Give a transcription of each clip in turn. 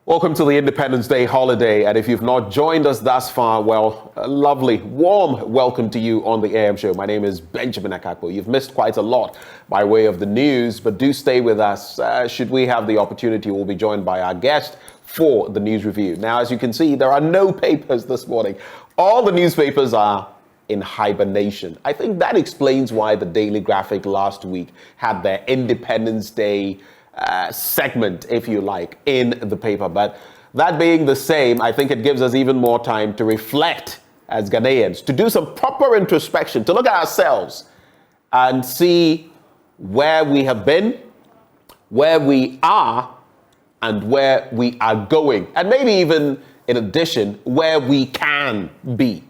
Welcome to the Independence Day holiday, and if you've not joined us thus far, well, a lovely, warm welcome to you on the AM show. My name is Benjamin Akakpo. You've missed quite a lot by way of the news, but do stay with us. Should we have the opportunity, we'll be joined by our guest for the news review. Now, as you can see, there are no papers this morning. All the newspapers are in hibernation. I think that explains why the Daily Graphic last week had their Independence Day segment, if you like, in the paper. But that being the same, I think it gives us even more time to reflect as Ghanaians, to do some proper introspection, to look at ourselves and see where we have been, where we are, and where we are going. And maybe even, in addition, where we can be.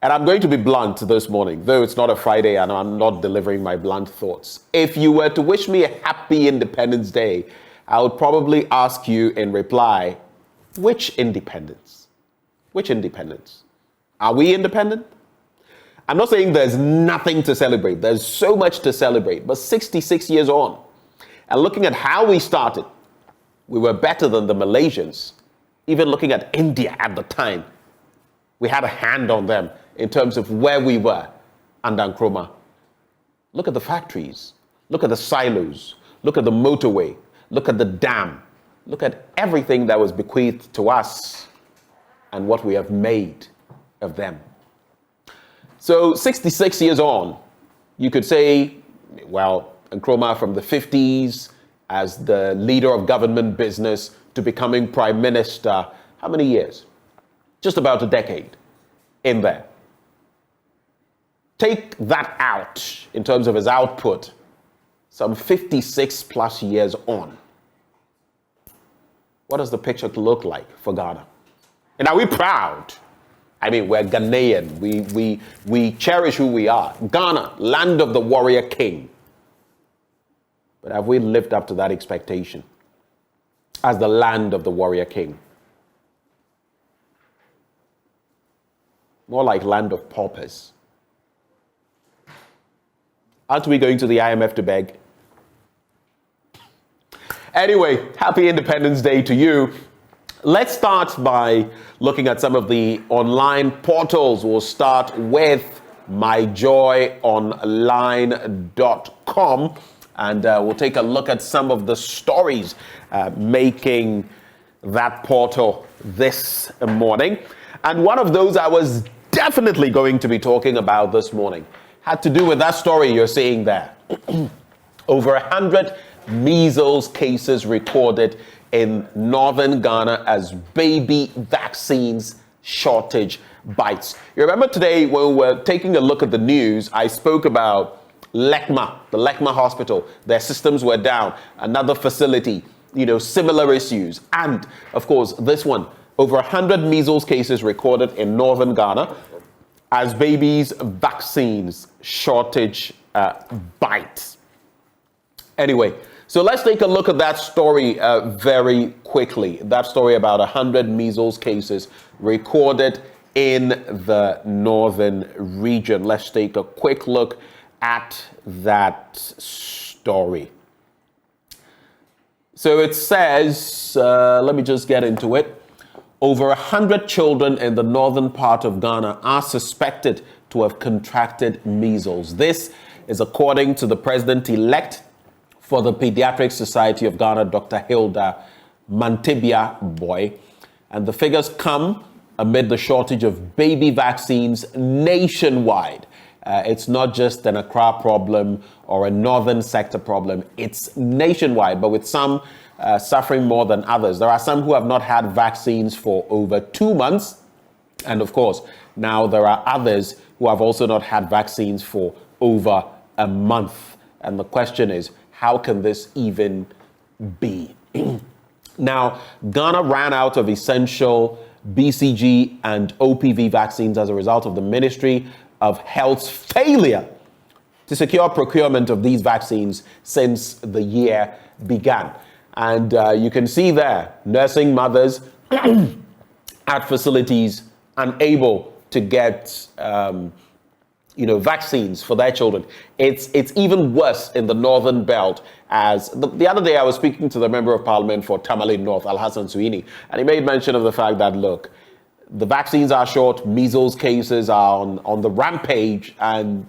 And I'm going to be blunt this morning, though it's not a Friday and I'm not delivering my blunt thoughts. If you were to wish me a happy Independence Day, I would probably ask you in reply, which independence? Which independence? Are we independent? I'm not saying there's nothing to celebrate. There's so much to celebrate. But 66 years on, and looking at how we started, we were better than the Malaysians. Even looking at India at the time, we had a hand on them in terms of where we were under Nkrumah. Look at the factories, look at the silos, look at the motorway, look at the dam, look at everything that was bequeathed to us and what we have made of them. So 66 years on, you could say, well, Nkrumah from the 50s as the leader of government business to becoming prime minister, how many years? Just about a decade in there. Take that out in terms of his output, some 56 plus years on. What does the picture look like for Ghana? And are we proud? I mean, we're Ghanaian. We cherish who we are. Ghana, land of the warrior king. But have we lived up to that expectation as the land of the warrior king? More like land of paupers. Aren't we going to the IMF to beg? Anyway, happy Independence Day to you. Let's start by looking at some of the online portals. We'll start with myjoyonline.com, and we'll take a look at some of the stories making that portal this morning. And one of those I was definitely going to be talking about this morning had to do with that story you're seeing there. Over 100 measles cases recorded in northern Ghana as baby vaccines shortage bites. You remember today when we were taking a look at the news, I spoke about LECMA, the LECMA hospital. Their systems were down. Another facility, similar issues. And, of course, this one, over 100 measles cases recorded in northern Ghana as babies' vaccines shortage bites. Anyway, so let's take a look at that story very quickly. That story about 100 measles cases recorded in the northern region. Let's take a quick look at that story. So it says, let me just get into it. Over 100 children in the northern part of Ghana are suspected to have contracted measles. This is according to the president-elect for the Pediatric Society of Ghana, Dr. Hilda Mantibia Boy. And the figures come amid the shortage of baby vaccines nationwide. It's not just an Accra problem or a northern sector problem. It's nationwide, but with some suffering more than others. There are some who have not had vaccines for over 2 months. And of course, now there are others who have also not had vaccines for over a month. And the question is, how can this even be? Now, Ghana ran out of essential BCG and OPV vaccines as a result of the Ministry of Health's failure to secure procurement of these vaccines since the year began. And you can see there, nursing mothers at facilities unable to get vaccines for their children. It's even worse in the northern belt. As the other day, I was speaking to the member of parliament for Tamale North, Al Hassan Suini, and he made mention of the fact that, look, the vaccines are short, measles cases are on the rampage, and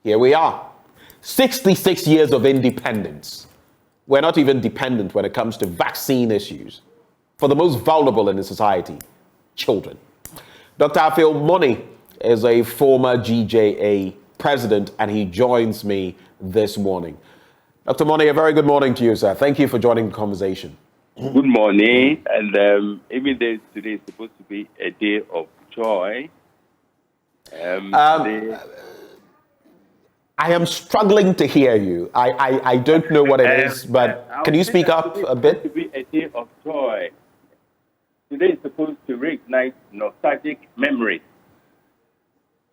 here we are. 66 years of independence. We're not even dependent when it comes to vaccine issues for the most vulnerable in the society, children. Dr. Afil Money is a former GJA president, and he joins me this morning. Dr. Money, a very good morning to you, sir. Thank you for joining the conversation. Good morning, and even though today is supposed to be a day of joy, I am struggling to hear you. I don't know what it is, but can you speak up a bit? To be a day of joy. Today is supposed to reignite nostalgic memories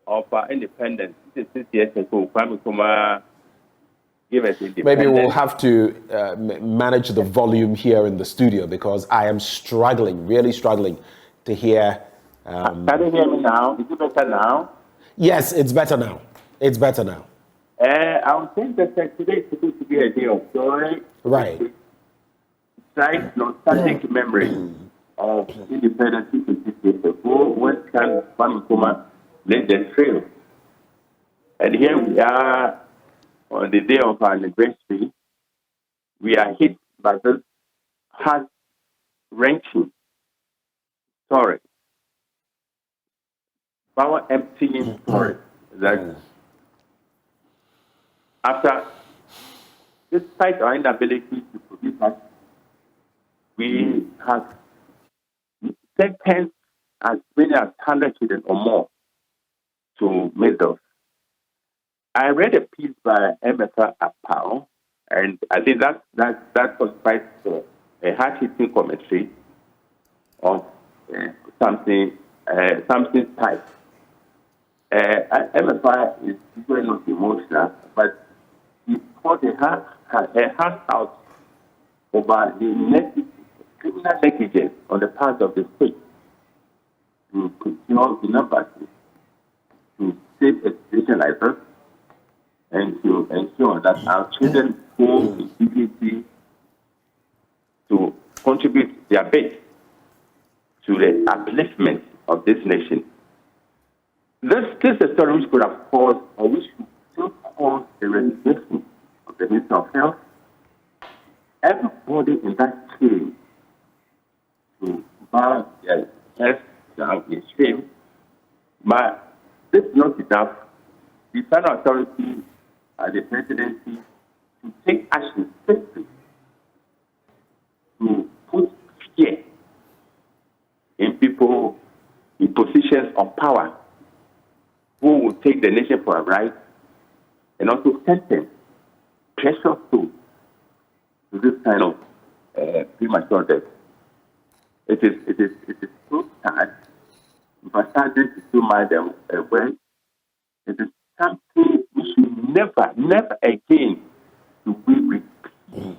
of our independence. 66 years ago, Kwame Nkrumah gave us independence. Maybe we'll have to manage the volume here in the studio, because I am struggling, really struggling to hear. Can you hear me now? Is it better now? Yes, it's better now. It's better now. I would think that today is supposed to be a day of joy. Right. Right, nostalgic memory of independence 66 years ago, when Kwame Nkrumah laid the trail. And here we are on the day of our anniversary. We are hit by this heart-wrenching story, power-emptying story that after, despite our inability to produce us, we have sentenced as many as 100 children or more to Measles. I read a piece by Benjamin Akakpo, and I think that was quite a hard-hitting commentary of something type. Benjamin is usually not emotional, but he poured a heart out over the criminal negligence on the part of the state to procure enough vaccines to save a situation like this, and to ensure that our children go in dignity to contribute their bit to the upliftment of this nation. This is a story which could have caused, or which could still cause, the resignation of the Minister of Health. Everybody in that chain to bow their heads down in shame. But this is not enough. The federal authority and the presidency to take action quickly to put fear in people in positions of power who will take the nation for a ride, and also sentence precious souls to this kind of premature death. It is so sad. If I started to do my well, it is something we should never again to be repeat.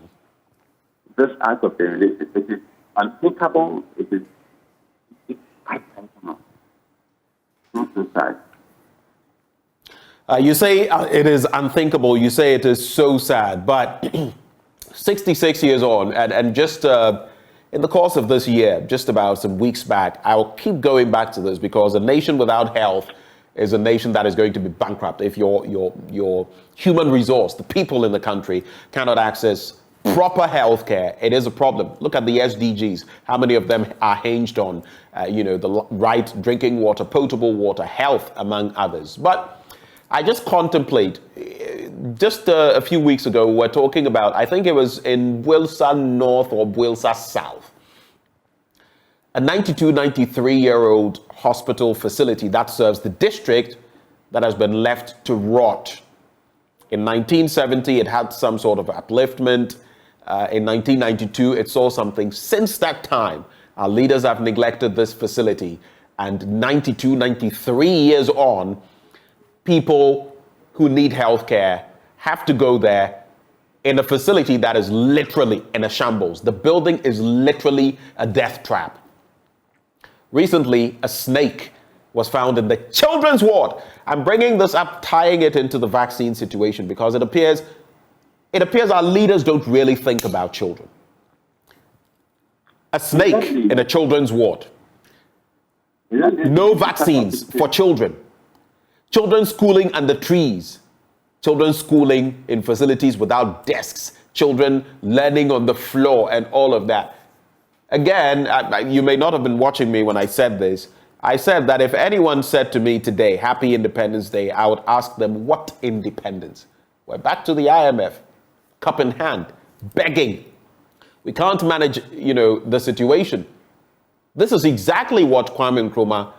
This act of the relationship, it is unthinkable. It's quite unthinkable. So sad. You say it is unthinkable. You say it is so sad. But 66 years on, and just in the course of this year, just about some weeks back, I will keep going back to this, because a nation without health is a nation that is going to be bankrupt. If your human resource, the people in the country, cannot access proper health care, it is a problem. Look at the SDGs. How many of them are hinged on, the right drinking water, potable water, health, among others. But I just contemplate, just a few weeks ago, we were talking about, I think it was in Wilsa North or Wilsa South, a 92, 93-year-old hospital facility that serves the district that has been left to rot. In 1970, it had some sort of upliftment. In 1992, it saw something. Since that time, our leaders have neglected this facility. And 92, 93 years on, people who need health care have to go there in a facility that is literally in a shambles. The building is literally a death trap. Recently, a snake was found in the children's ward. I'm bringing this up, tying it into the vaccine situation, because it appears our leaders don't really think about children. A snake in a children's ward. No vaccines for children. Children schooling under trees. Children schooling in facilities without desks. Children learning on the floor and all of that. Again, you may not have been watching me when I said this. I said that if anyone said to me today, Happy Independence Day, I would ask them, what independence? We're back to the IMF, cup in hand, begging. We can't manage, the situation. This is exactly what Kwame Nkrumah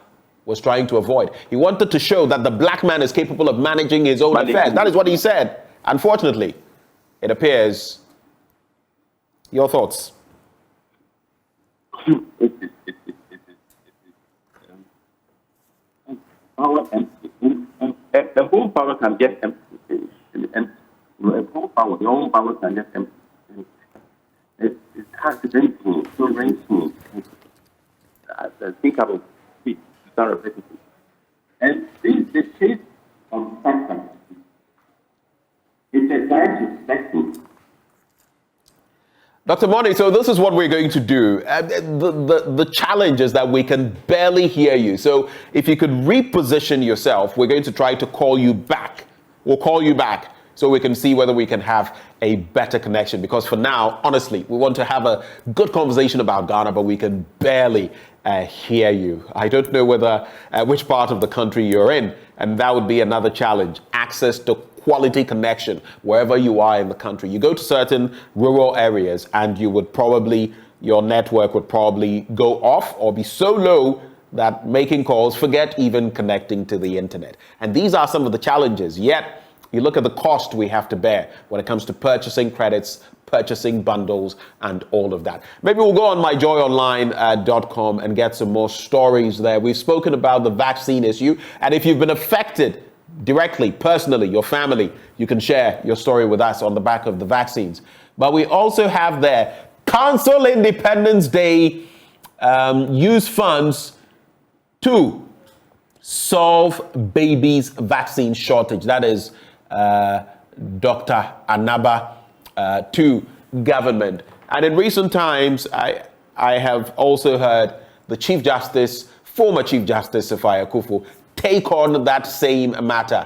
was trying to avoid. He wanted to show that the black man is capable of managing his own affairs. That is what he said. Unfortunately, it appears. Your thoughts? Power the whole power can get empty. The whole power, your own power can get empty. It's hard to think through, so raining. I think I will speak to start repetitive. And this is the case of factor. It's a direct reflection. Dr. Moni, so this is what we're going to do. The challenge is that we can barely hear you. So if you could reposition yourself, we're going to try to call you back. We'll call you back so we can see whether we can have a better connection. Because for now, honestly, we want to have a good conversation about Ghana, but we can barely hear you. I don't know whether which part of the country you're in, and that would be another challenge. Access to quality connection wherever you are in the country. You go to certain rural areas and your network would probably go off or be so low that making calls, forget even connecting to the internet. And these are some of the challenges. Yet you look at the cost we have to bear when it comes to purchasing credits, purchasing bundles, and all of that. Maybe we'll go on myjoyonline.com and get some more stories there. We've spoken about the vaccine issue, and if you've been affected directly, personally, your family, you can share your story with us on the back of the vaccines. But we also have there, Council Independence Day, use funds to solve babies' vaccine shortage. That is Dr. Anaba to government. And in recent times, I have also heard the Chief Justice, former Chief Justice Safai Akufo, take on that same matter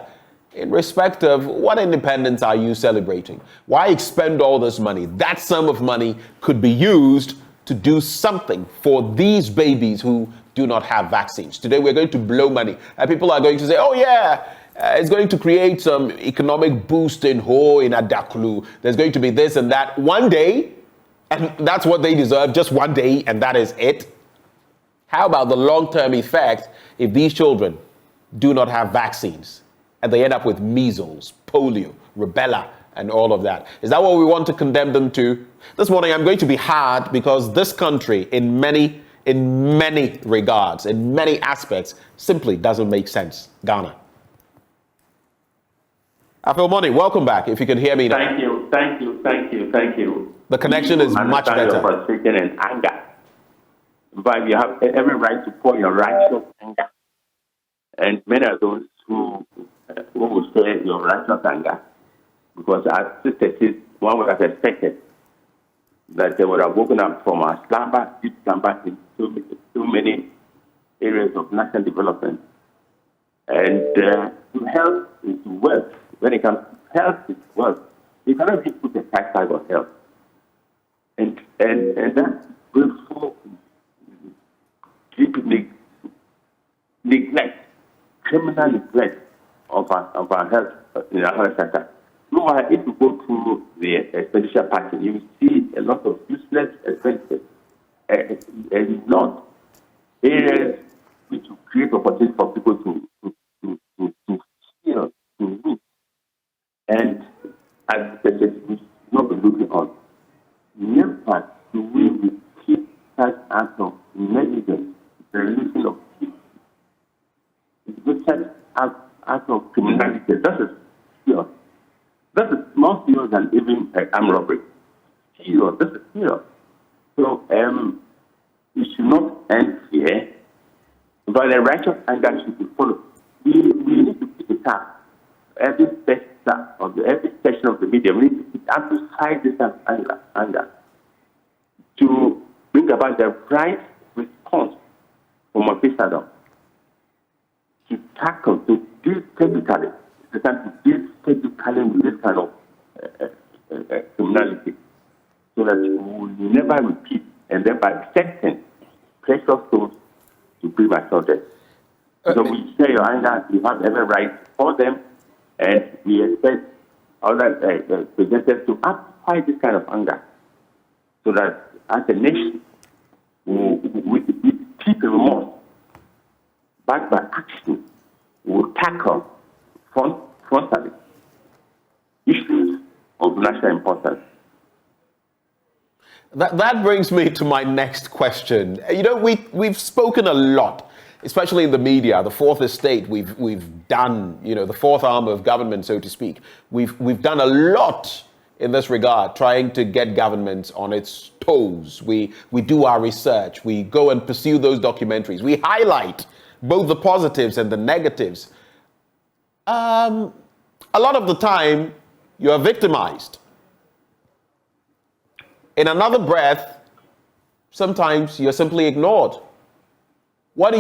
in respect of what independence are you celebrating? Why expend all this money? That sum of money could be used to do something for these babies who do not have vaccines. Today we're going to blow money, and people are going to say, oh yeah, it's going to create some economic boost in Ho, in Adaklu. There's going to be this and that one day, and that's what they deserve, just one day, and that is it. How about the long-term effect if these children do not have vaccines and they end up with measles, polio, rubella, and all of that? Is that what we want to condemn them to? This morning I'm going to be hard because this country in many regards, in many aspects, simply doesn't make sense. Ghana. Afil Money, welcome back. If you can hear me now. Thank you. The connection is much better. Your frustration and anger. But you have every right to pour your righteous anger. And many of those who will share your righteous anger, because as Sister says, one would have expected that they would have woken up from a slumber, deep slumber in so many areas of national development. And health is wealth. When it comes to health, is wealth. You cannot just put a price tag on health. And that will so deep neglect, criminal neglect of our health in our health sector. Meanwhile, if you go to the expenditure pattern, you see a lot of useless expenses and not areas which will create opportunity for people to heal, to root. And as I said, we should not be looking on. Never do we keep such acts of negligence, the releasing of people. It's such acts of criminality. That is serious. That is more serious than even armed robbery. Serious. This is serious. So it should not end here. But the righteous anger should be followed. We need to keep it up. Every section of the media, we need to amplify this anger to bring about the right response from officialdom to tackle, to deal technically. It's time to deal technically with this kind of criminality so that we will never repeat and thereby setting precious souls to premature death. So we share your anger, you have every right for them, and we expect other presenters to amplify this kind of anger so that as a nation, with deep remorse, backed by action, will tackle frontally issues of national importance. That brings me to my next question. You know, we've spoken a lot, especially in the media, the fourth estate. We've done, you know, the fourth arm of government, so to speak. We've done a lot in this regard, trying to get government on its toes. We do our research. We go and pursue those documentaries. We highlight both the positives and the negatives. A lot of the time, you are victimized. In another breath, sometimes you're simply ignored. What do?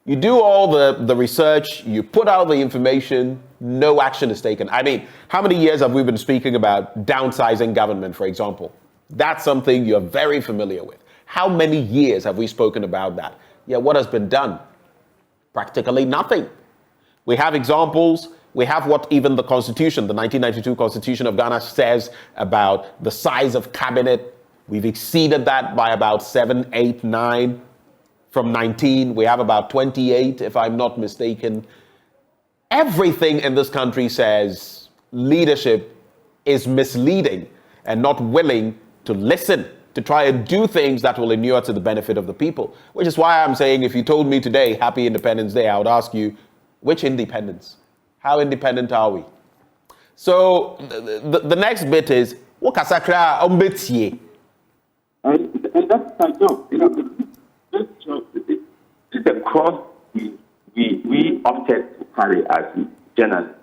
You do all the research, you put out the information, no action is taken. I mean, how many years have we been speaking about downsizing government, for example? That's something you're very familiar with. How many years have we spoken about that? Yeah, what has been done? Practically nothing. We have examples. We have what even the Constitution, the 1992 Constitution of Ghana says about the size of cabinet. We've exceeded that by about 7, 8, 9. From 19, we have about 28, if I'm not mistaken. Everything in this country says leadership is misleading and not willing to listen, to try and do things that will inure to the benefit of the people. Which is why I'm saying, if you told me today, Happy Independence Day, I would ask you, which independence? How independent are we? So the next bit is, what kasakra ombetie? And that's my job. You know, this job is a cross we opted to carry as journalists.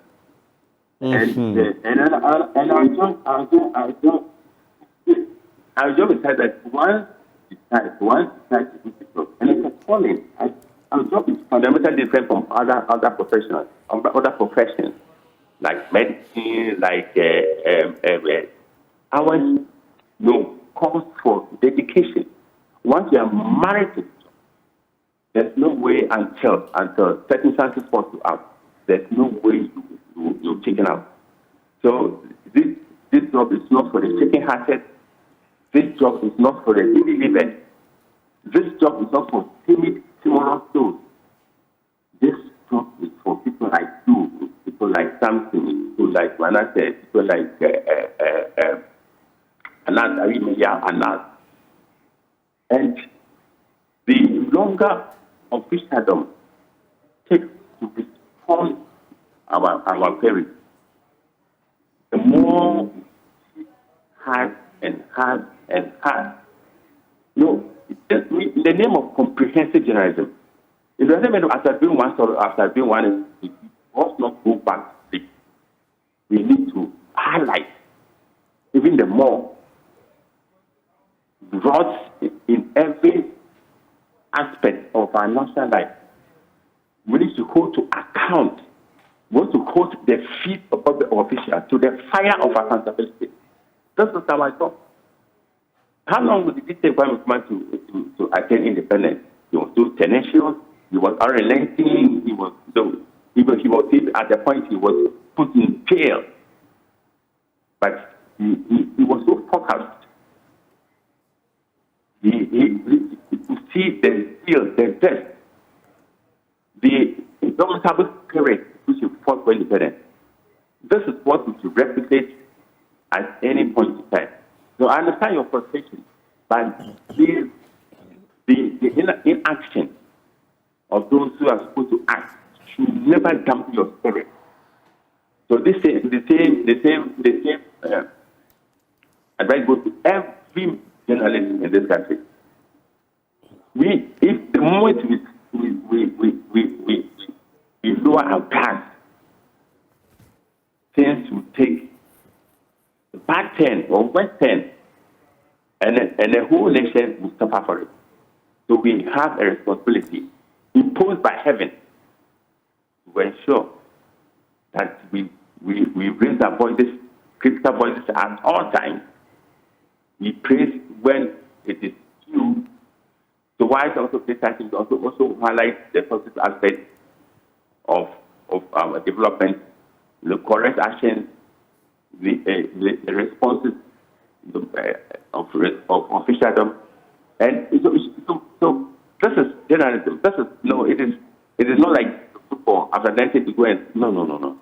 Mm-hmm. And our job is that once decide to do the job, and it's a calling. Our job is fundamentally different from other professionals, other professions, like medicine, like ours. No, calls for dedication. Once you are married to the job, there's no way until circumstances force you out. There's no way you're taken out. So this job is not for the chicken-hearted. This job is not for the easy-living. This job is not for timid, timorous souls. This job is for people like you, people like Samson, people like Manasseh, people like Anas. And the longer officialdom takes to respond our queries, the more hard and hard and hard. No, in the name of comprehensive journalism, it doesn't matter after doing one story, after doing one, we must not go back to sleep. We need to highlight even the more brought in every aspect of our national life. We need to hold to account. We want to hold the feet of the official to the fire of accountability. That's what I thought. How long did it take one man to attain independence? He was so tenacious. He was unrelenting. He was at the point he was put in jail. But he was so focused. He could see the skill, the best, the indomitable courage which he fought for independence. This is what we should replicate at any point in time. So I understand your frustration, but the inaction of those who are supposed to act should never dampen your spirit. So the same advice goes to every journalist in this country. If the moment we lower our guards, things will take a bad turn or worse turn, and the whole nation will suffer for it. So we have a responsibility imposed by heaven to ensure that we raise our voices, critical voices at all times. We praise when it is due. So why it's also criticizing also highlight the positive aspects of our development, the correct actions, the responses of officialdom, and so this is journalism. This is it is not like football after 90 to go and no,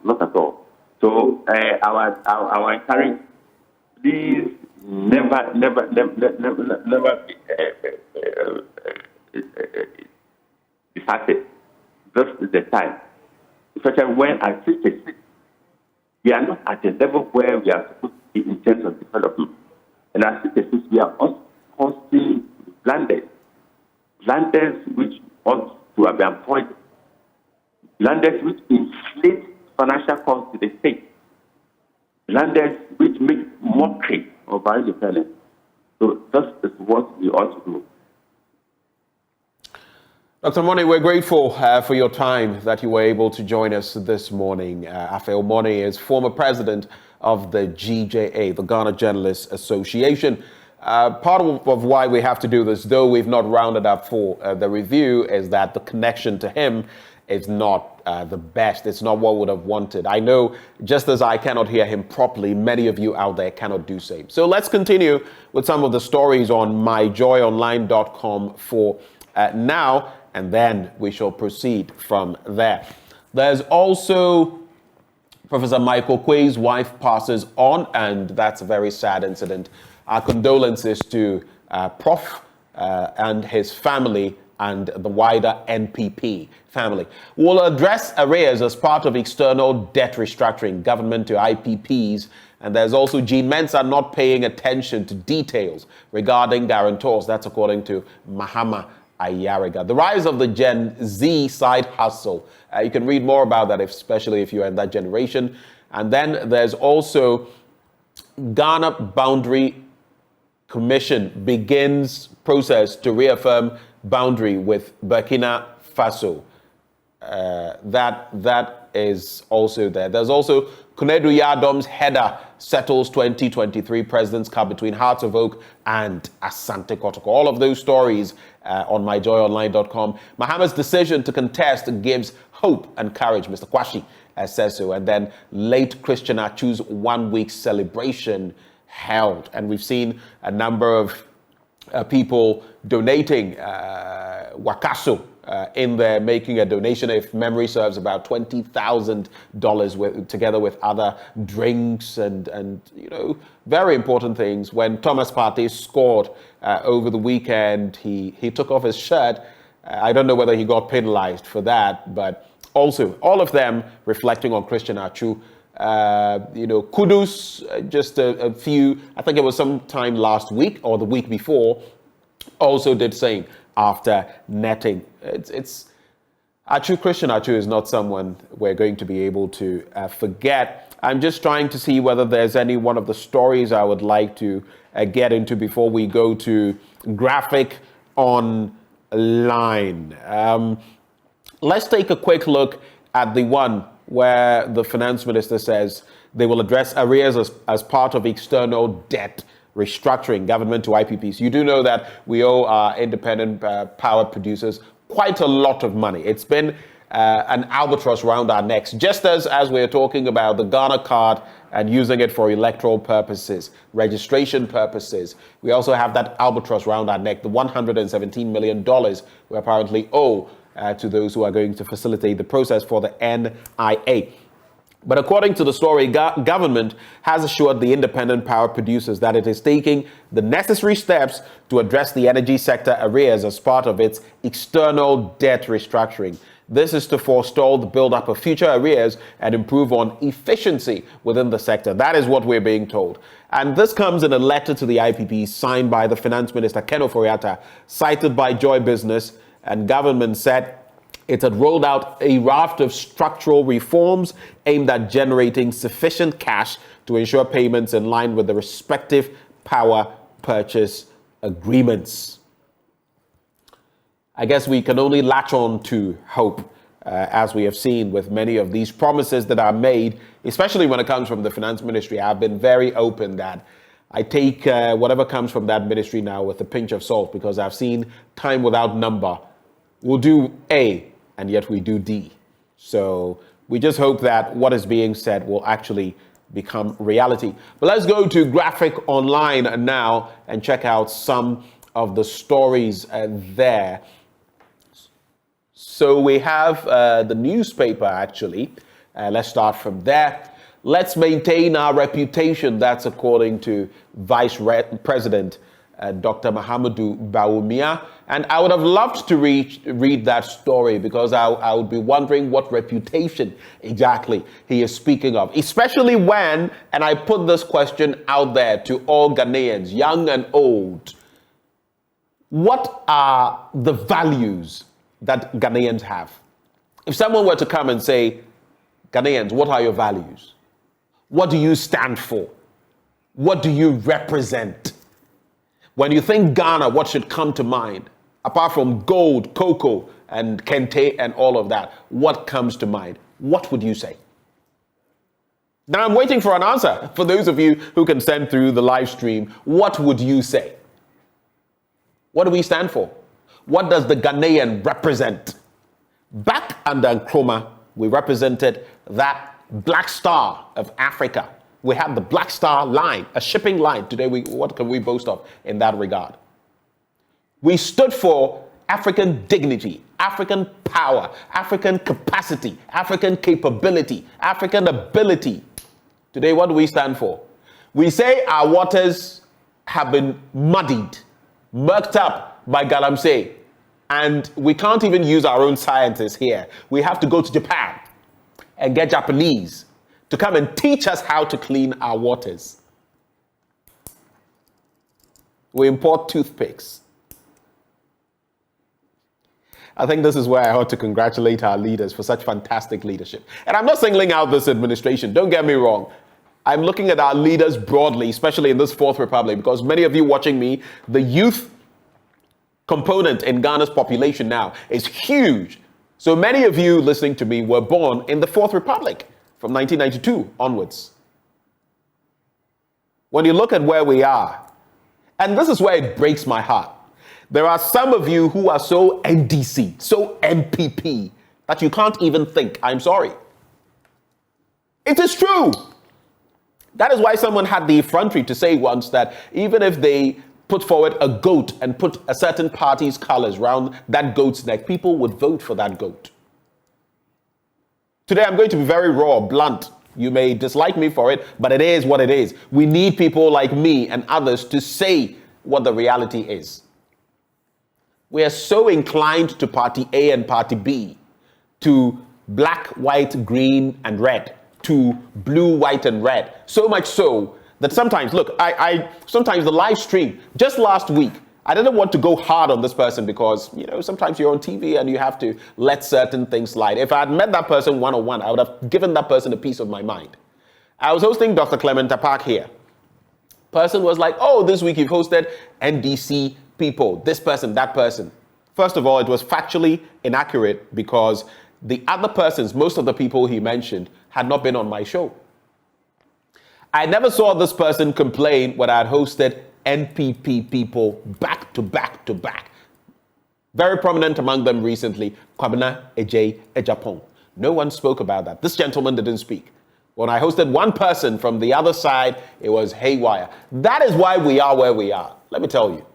not at all. So our encourage, please never be disheartened. This is the time, especially when at 66, we are not at the level where we are supposed to be in terms of development. And at 66, we are also hosting blunders which ought to have been avoided, blunders which inflate financial costs to the state, blunders which make mockery of our independence. So this is what we ought to do. Dr. Money, we're grateful for your time that you were able to join us this morning. Afeol Money is former president of the GJA, the Ghana Journalists Association. Part of why we have to do this, though we've not rounded up for the review, is that the connection to him is not the best. It's not what we would have wanted. I know just as I cannot hear him properly, many of you out there cannot do same. So let's continue with some of the stories on myjoyonline.com for now, and then we shall proceed from there. There's also Professor Michael Quay's wife passes on, and that's a very sad incident. Our condolences to Prof and his family and the wider NPP family. We'll address arrears as part of external debt restructuring, government to IPPs, and there's also Jean Mensah not paying attention to details regarding guarantors. That's according to Mahama Ayariga. The rise of the Gen Z side hustle. You can read more about that, especially if you're in that generation. And then there's also Ghana Boundary Commission begins process to reaffirm boundary with Burkina Faso. That is also there. There's also Kunedu Yadom's header settles 2023 President's Cup between Hearts of Oak and Asante Kotoko. All of those stories on myjoyonline.com. Mahama's decision to contest gives hope and courage, Mr. Kwashi says so. And then late Christian Achu's 1 week celebration held. And we've seen a number of people donating Wakaso in there, making a donation, if memory serves, about $20,000 together with other drinks and very important things. When Thomas Partey scored over the weekend, he took off his shirt. I don't know whether he got penalized for that, but also all of them reflecting on Christian Achu. Kudus, just a few, I think it was sometime last week or the week before, also did same after netting. It's Achu, Christian Achu is not someone we're going to be able to forget. I'm just trying to see whether there's any one of the stories I would like to get into before we go to graphic online. Let's take a quick look at the one where the finance minister says they will address arrears as part of external debt restructuring, government to IPPs. You do know that we owe our independent power producers quite a lot of money. It's been an albatross around our necks, just as we're talking about the Ghana card and using it for electoral purposes, registration purposes. We also have that albatross around our neck, the $117 million we apparently owe to those who are going to facilitate the process for the NIA. But according to the story, government has assured the independent power producers that it is taking the necessary steps to address the energy sector arrears as part of its external debt restructuring. This is to forestall the buildup of future arrears and improve on efficiency within the sector. That is what we're being told. And this comes in a letter to the IPP signed by the Finance Minister, Ken Ofori-Atta, cited by Joy Business, and government said It had rolled out a raft of structural reforms aimed at generating sufficient cash to ensure payments in line with the respective power purchase agreements. I guess we can only latch on to hope, as we have seen with many of these promises that are made, especially when it comes from the finance ministry. I've been very open that I take whatever comes from that ministry now with a pinch of salt, because I've seen time without number. We'll do A, and yet we do D. So we just hope that what is being said will actually become reality. But let's go to Graphic Online now and check out some of the stories there. So we have the newspaper, actually. Let's start from there. Let's maintain our reputation. That's according to Vice President Dr. Mahamudu Bawumia. And I would have loved to read that story, because I would be wondering what reputation exactly he is speaking of. Especially when, and I put this question out there to all Ghanaians, young and old, what are the values that Ghanaians have? If someone were to come and say, Ghanaians, what are your values? What do you stand for? What do you represent? When you think Ghana, what should come to mind? Apart from gold, cocoa, and kente and all of that, what comes to mind? What would you say? Now I'm waiting for an answer. For those of you who can send through the live stream, what would you say? What do we stand for? What does the Ghanaian represent? Back under Nkrumah, we represented that Black Star of Africa. We have the Black Star line, a shipping line. Today, what can we boast of in that regard? We stood for African dignity, African power, African capacity, African capability, African ability. Today, what do we stand for? We say our waters have been muddied, murked up by Galamsey, and we can't even use our own scientists here. We have to go to Japan and get Japanese to come and teach us how to clean our waters. We import toothpicks. I think this is where I ought to congratulate our leaders for such fantastic leadership. And I'm not singling out this administration, don't get me wrong. I'm looking at our leaders broadly, especially in this Fourth Republic, because many of you watching me, the youth component in Ghana's population now is huge. So many of you listening to me were born in the Fourth Republic from 1992 onwards. When you look at where we are, and this is where it breaks my heart, there are some of you who are so NDC, so MPP, that you can't even think. I'm sorry. It is true. That is why someone had the effrontery to say once that even if they put forward a goat and put a certain party's colors around that goat's neck, people would vote for that goat. Today, I'm going to be very raw, blunt. You may dislike me for it, but it is what it is. We need people like me and others to say what the reality is. We are so inclined to party A and party B, to black, white, green, and red, to blue, white, and red. So much so that sometimes, look, sometimes the live stream, just last week, I didn't want to go hard on this person because, sometimes you're on TV and you have to let certain things slide. If I had met that person one-on-one, I would have given that person a piece of my mind. I was hosting Dr. Clement Park here. Person was like, oh, this week you've hosted NDC people, this person, that person. First of all, it was factually inaccurate because the other persons, most of the people he mentioned, had not been on my show. I never saw this person complain when I had hosted NPP people back to back to back. Very prominent among them recently, Kwabena Ejapong. No one spoke about that. This gentleman didn't speak. When I hosted one person from the other side, it was haywire. That is why we are where we are. Let me tell you.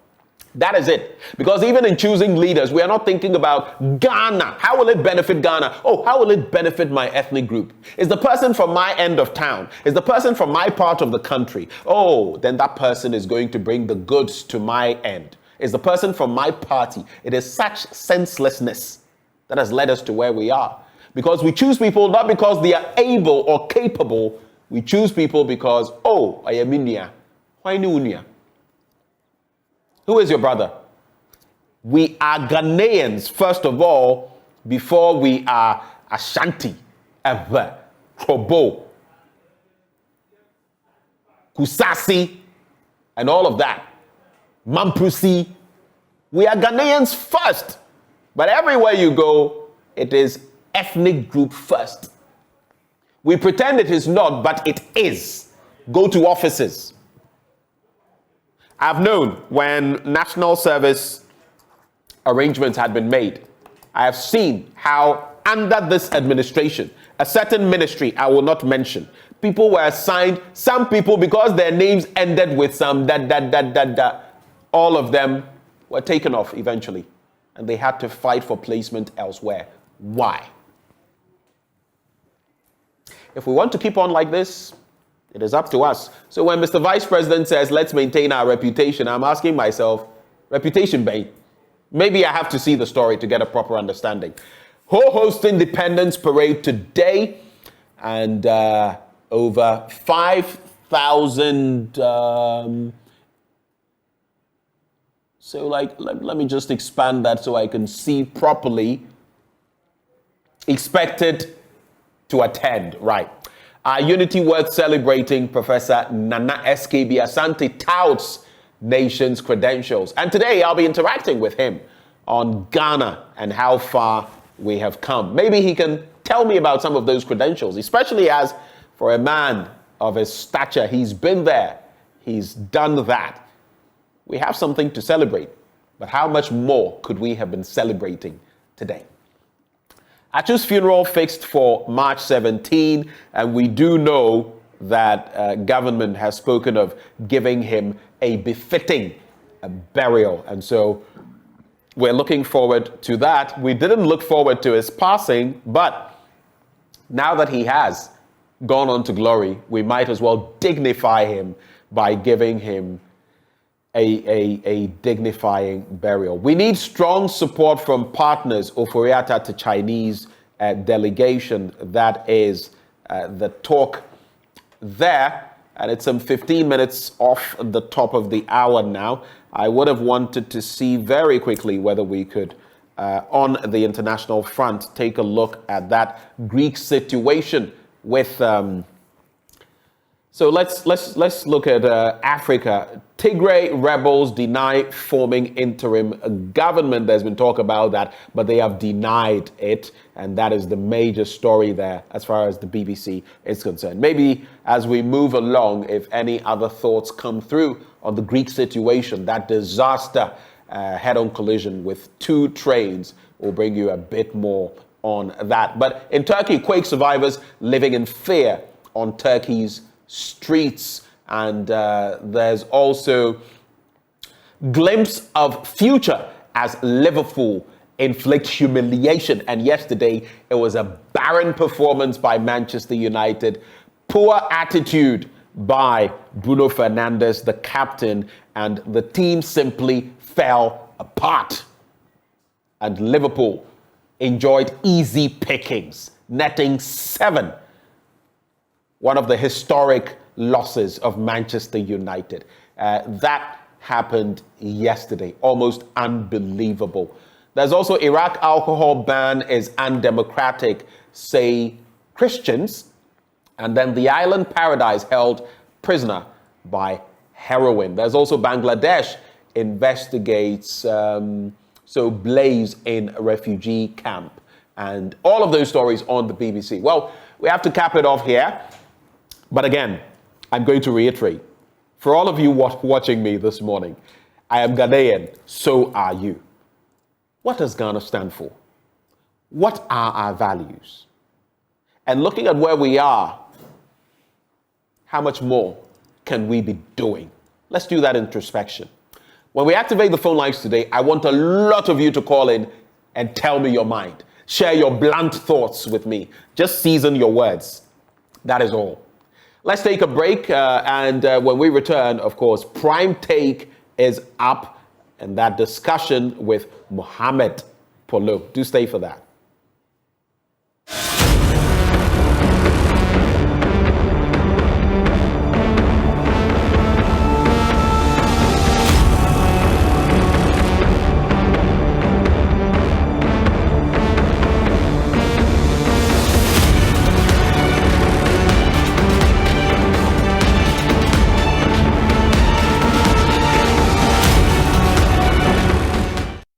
That is it. Because even in choosing leaders, we are not thinking about Ghana. How will it benefit Ghana? Oh, how will it benefit my ethnic group? Is the person from my end of town? Is the person from my part of the country? Oh, then that person is going to bring the goods to my end. Is the person from my party? It is such senselessness that has led us to where we are. Because we choose people not because they are able or capable. We choose people because, oh, I am India. Why Unia? Who is your brother? We are Ghanaians, first of all, before we are Ashanti, Ewe, Krobo, Kusasi, and all of that, Mamprusi, we are Ghanaians first. But everywhere you go, it is ethnic group first. We pretend it is not, but it is. Go to offices. I've known when national service arrangements had been made, I have seen how under this administration, a certain ministry I will not mention, people were assigned, some people because their names ended with some all of them were taken off eventually, and they had to fight for placement elsewhere. Why? If we want to keep on like this, it is up to us. So when Mr. Vice President says, let's maintain our reputation, I'm asking myself, reputation, babe? Maybe I have to see the story to get a proper understanding. Who hosts Independence Parade today? And over 5,000... so let me just expand that so I can see properly. Expected to attend, right. Unity worth celebrating. Professor Nana SKB Asante touts nation's credentials. And today I'll be interacting with him on Ghana and how far we have come. Maybe he can tell me about some of those credentials, especially as for a man of his stature, he's been there, he's done that. We have something to celebrate, but how much more could we have been celebrating today? Achu's funeral fixed for March 17, and we do know that government has spoken of giving him a befitting burial, and so we're looking forward to that. We didn't look forward to his passing, but now that he has gone on to glory, we might as well dignify him by giving him a dignifying burial. We need strong support from partners. Oforiatta to Chinese delegation. That is the talk there. And it's some 15 minutes off the top of the hour now. I would have wanted to see very quickly whether we could, on the international front, take a look at that Greek situation with... So let's look at Africa. Tigray rebels deny forming interim government. There's been talk about that, but they have denied it, and that is the major story there as far as the BBC is concerned. Maybe as we move along, if any other thoughts come through on the Greek situation, that disaster head-on collision with 2 trains will bring you a bit more on that. But in Turkey, quake survivors living in fear on Turkey's streets, and there's also glimpse of future as Liverpool inflict humiliation. And yesterday it was a barren performance by Manchester United, poor attitude by Bruno Fernandes, the captain, and the team simply fell apart. And Liverpool enjoyed easy pickings, netting 7. One of the historic losses of Manchester United. That happened yesterday. Almost unbelievable. There's also Iraq alcohol ban is undemocratic, say Christians. And then the island paradise held prisoner by heroin. There's also Bangladesh investigates blaze in a refugee camp. And all of those stories on the BBC. Well, we have to cap it off here. But again, I'm going to reiterate, for all of you watching me this morning, I am Ghanaian, so are you. What does Ghana stand for? What are our values? And looking at where we are, how much more can we be doing? Let's do that introspection. When we activate the phone lines today, I want a lot of you to call in and tell me your mind. Share your blunt thoughts with me. Just season your words. That is all. Let's take a break, and when we return, of course, Prime Take is up, and that discussion with Mohamed Polo. Do stay for that.